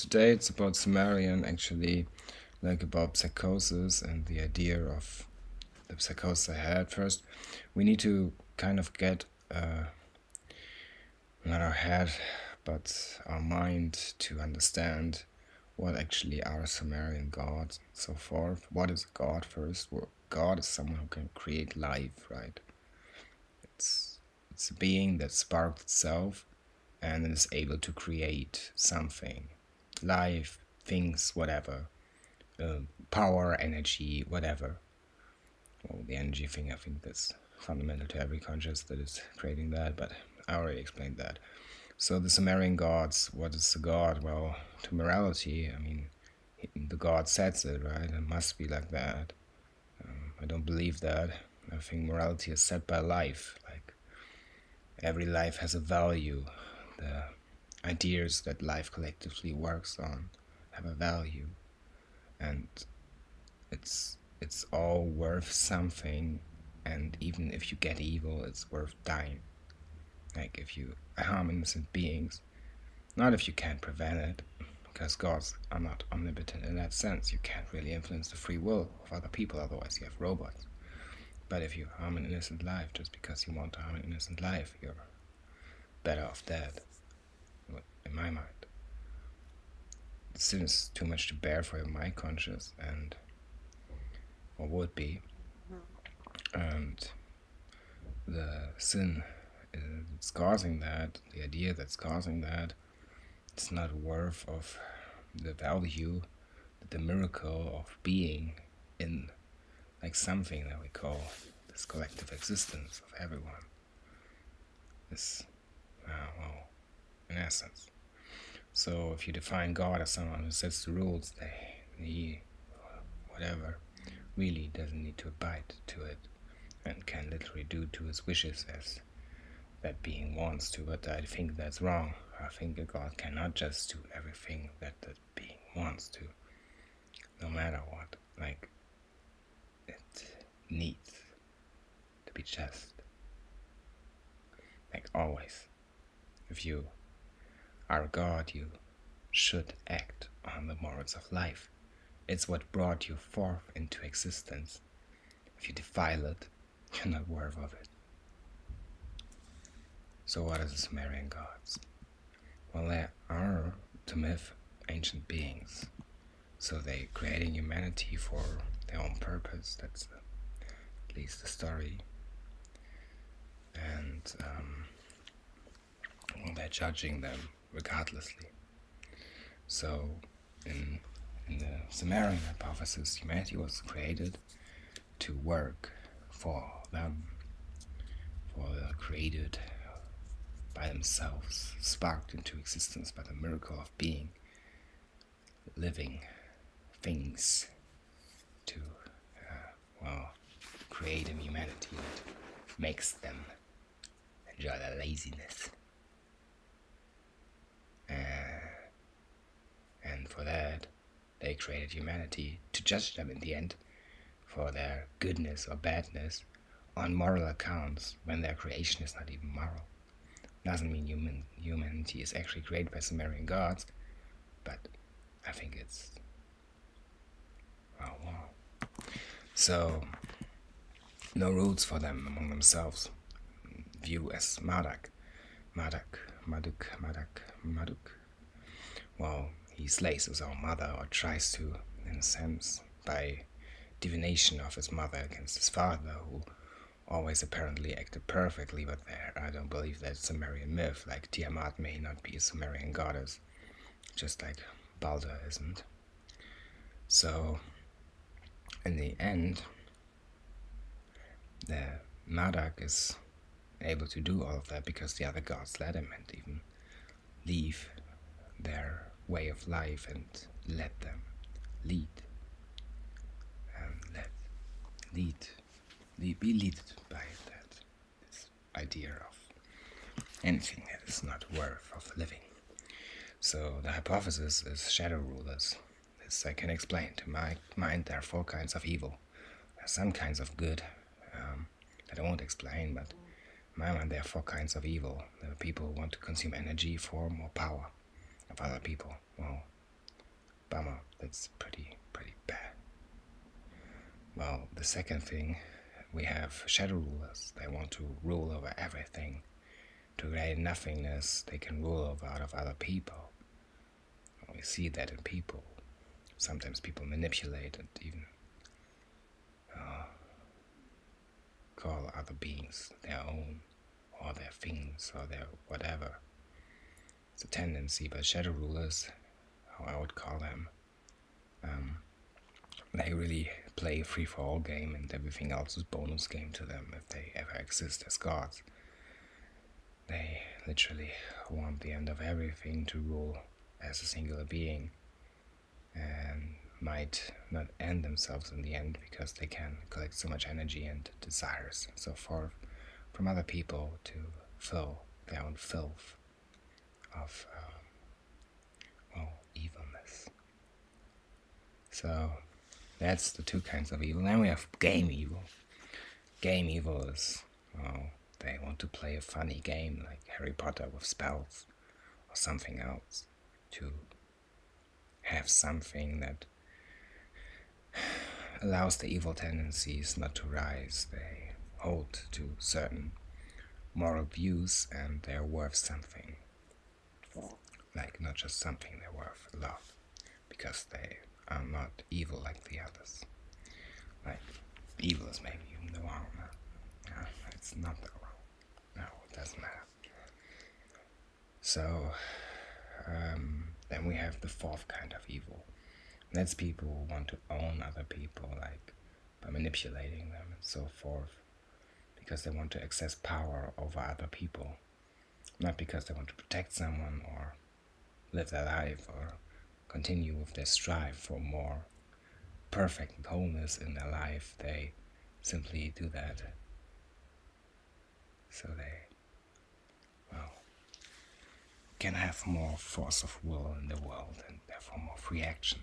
today it's about Sumerian, actually, like about psychosis and the idea of the psychosis I had. First, we need to kind of get not our head, but our mind to understand what actually are Sumerian gods and so forth. What is a god first? Well, God is someone who can create life, right? It's a being that sparked itself and is able to create something, life, things, whatever, power, energy, whatever. Well, the energy thing, I think that's fundamental to every conscious that is creating that, but I already explained that. So the Sumerian gods, what is a god? Well, to morality, I mean, the god says it, right? It must be like that. I don't believe that. I think morality is set by life. Like, every life has a value. The ideas that life collectively works on have a value, and it's all worth something. And even if you get evil, it's worth dying. Like, if you harm innocent beings, not if you can't prevent it, because gods are not omnipotent in that sense. You can't really influence the free will of other people, otherwise you have robots. But if you harm an innocent life just because you want to harm an innocent life, you're better off dead, in my mind. Sin is too much to bear for your mind conscious, and or would be, and the sin is causing that, the idea that's causing that, it's not worth of the value, the miracle of being in, like, something that we call this collective existence of everyone. This, well, in essence. So if you define God as someone who sets the rules, he, whatever, really doesn't need to abide to it, and can literally do to his wishes as that being wants to. But I think that's wrong. I think a God cannot just do everything that being wants to, no matter what. Like, it needs to be just. Like, always. If you are a God, you should act on the morals of life. It's what brought you forth into existence. If you defile it, you're not worth of it. So what are the Sumerian gods? Well, they are, to myth, ancient beings. So they created humanity for their own purpose. That's at least the story. And well, they're judging them regardlessly. So in the Sumerian hypothesis, humanity was created to work for them, for the created by themselves, sparked into existence by the miracle of being, living things to, create a humanity that makes them enjoy their laziness. And for that, they created humanity to judge them in the end for their goodness or badness on moral accounts, when their creation is not even moral. Doesn't mean humanity is actually created by Sumerian gods, but I think it's wow. So no rules for them among themselves. View as Marduk. Well, he slays his own mother, or tries to, in a sense, by divination of his mother against his father, who always apparently acted perfectly, but I don't believe that's Sumerian myth. Like, Tiamat may not be a Sumerian goddess, just like Balder isn't. So, in the end, the Marduk is able to do all of that because the other gods let him, and even leave their way of life and let them lead. And be led by that, this idea of anything that is not worth of living. So the hypothesis is shadow rulers. This I can explain. To my mind, there are 4 kinds of evil. There are some kinds of good that I won't explain, but in my mind there are 4 kinds of evil. There are people who want to consume energy for more power of other people. Well, it's pretty bad. Well, the second thing, we have shadow rulers. They want to rule over everything. To create nothingness, they can rule over out of other people. We see that in people. Sometimes people manipulate and even call other beings their own, or their things, or their whatever. It's a tendency, but shadow rulers, how I would call them, they really play a free-for-all game, and everything else is bonus game to them if they ever exist as gods. They literally want the end of everything to rule as a singular being, and might not end themselves in the end because they can collect so much energy and desires and so forth from other people to fill their own filth of evilness. So that's the two kinds of evil. Then we have game evil. Game evil is, they want to play a funny game like Harry Potter with spells or something else, to have something that allows the evil tendencies not to rise. They hold to certain moral views and they're worth something. Like, not just something, they're worth a lot, because they are not evil like the others. Like, evil is maybe even the wrong. No, it's not the wrong. No, it doesn't matter. So, then we have the fourth kind of evil. That's people who want to own other people, like by manipulating them and so forth, because they want to access power over other people, not because they want to protect someone or live their life or continue with their strive for more perfect wholeness in their life. They simply do that so they, can have more force of will in the world and therefore more free action.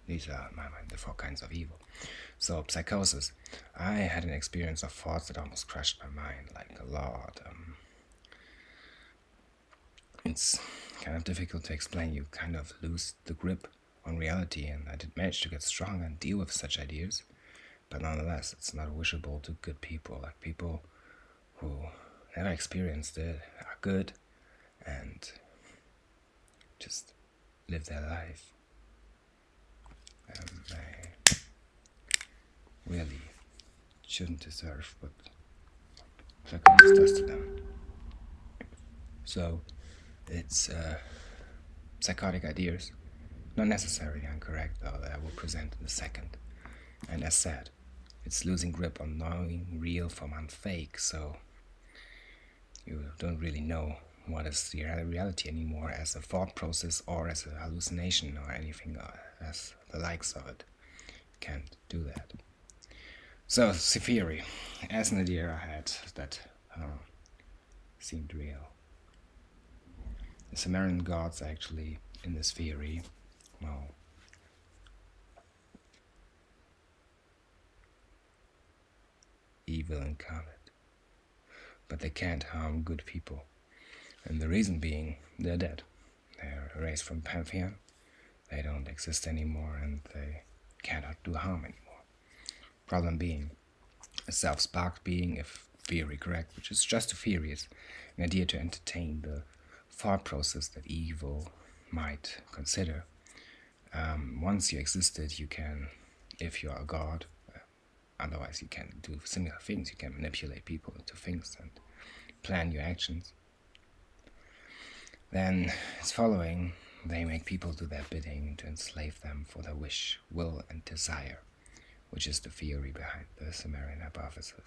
These are, in my mind, the four kinds of evil. So, psychosis. I had an experience of thoughts that almost crushed my mind, like a lot. It's kind of difficult to explain. You kind of lose the grip on reality, and I did manage to get strong and deal with such ideas. But nonetheless, it's not wishable to good people. Like, people who never experienced it are good and just live their life. And they really shouldn't deserve what psychosis does to them. So it's psychotic ideas, not necessarily incorrect, though, that I will present in a second. And as said, it's losing grip on knowing real from unfake, so you don't really know what is the reality anymore as a thought process or as a hallucination or anything as the likes of it. You can't do that. So, theory, as an idea I had that seemed real. The Sumerian gods actually, in this theory, evil incarnate. But they can't harm good people. And the reason being, they're dead. They're erased from Pantheon. They don't exist anymore, and they cannot do harm anymore. Problem being, a self-sparked being, if theory correct, which is just a theory, it's an idea to entertain the thought process that evil might consider. Once you existed, you can, if you are a god, otherwise you can do similar things. You can manipulate people into things and plan your actions. Then, as following, they make people do their bidding to enslave them for their wish, will, and desire, which is the theory behind the Sumerian hypothesis.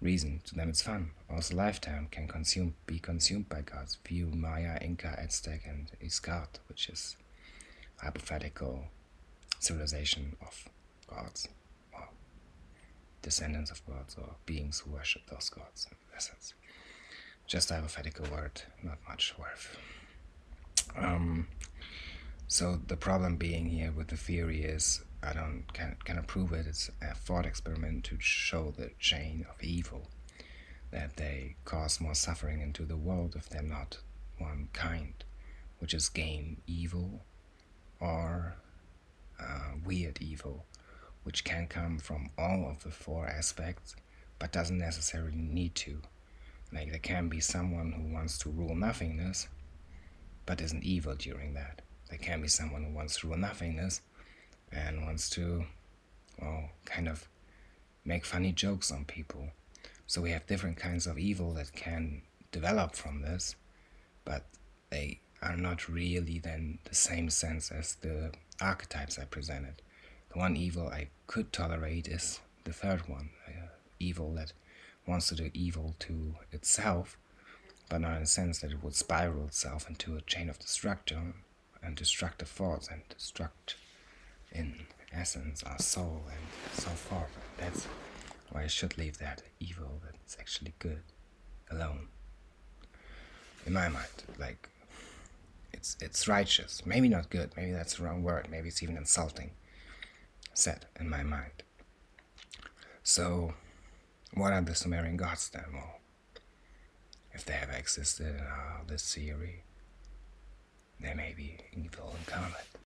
Reason, to them it's fun. Also, lifetime can be consumed by gods. View Maya, Inca, Aztec, and Iscart, which is a hypothetical civilization of gods, or descendants of gods, or beings who worship those gods, in essence. Just a hypothetical word, not much worth. So the problem being here with the theory is, I cannot prove it. It's a thought experiment to show the chain of evil, that they cause more suffering into the world if they're not one kind, which is game evil, or weird evil, which can come from all of the four aspects, but doesn't necessarily need to. Like, there can be someone who wants to rule nothingness, but isn't evil during that. There can be someone who wants to rule nothingness and wants to, well, kind of make funny jokes on people. So we have different kinds of evil that can develop from this, but they are not really then the same sense as the archetypes I presented. The one evil I could tolerate is the third one, evil that wants to do evil to itself, but not in the sense that it would spiral itself into a chain of destruction and destructive thoughts and destruct in essence our soul and so forth. That's why I should leave that evil that's actually good alone. In my mind, like, it's righteous, maybe not good, maybe that's the wrong word, maybe it's even insulting, said in my mind. So, what are the Sumerian gods then? Well, if they ever existed in this theory, they may be evil incarnate.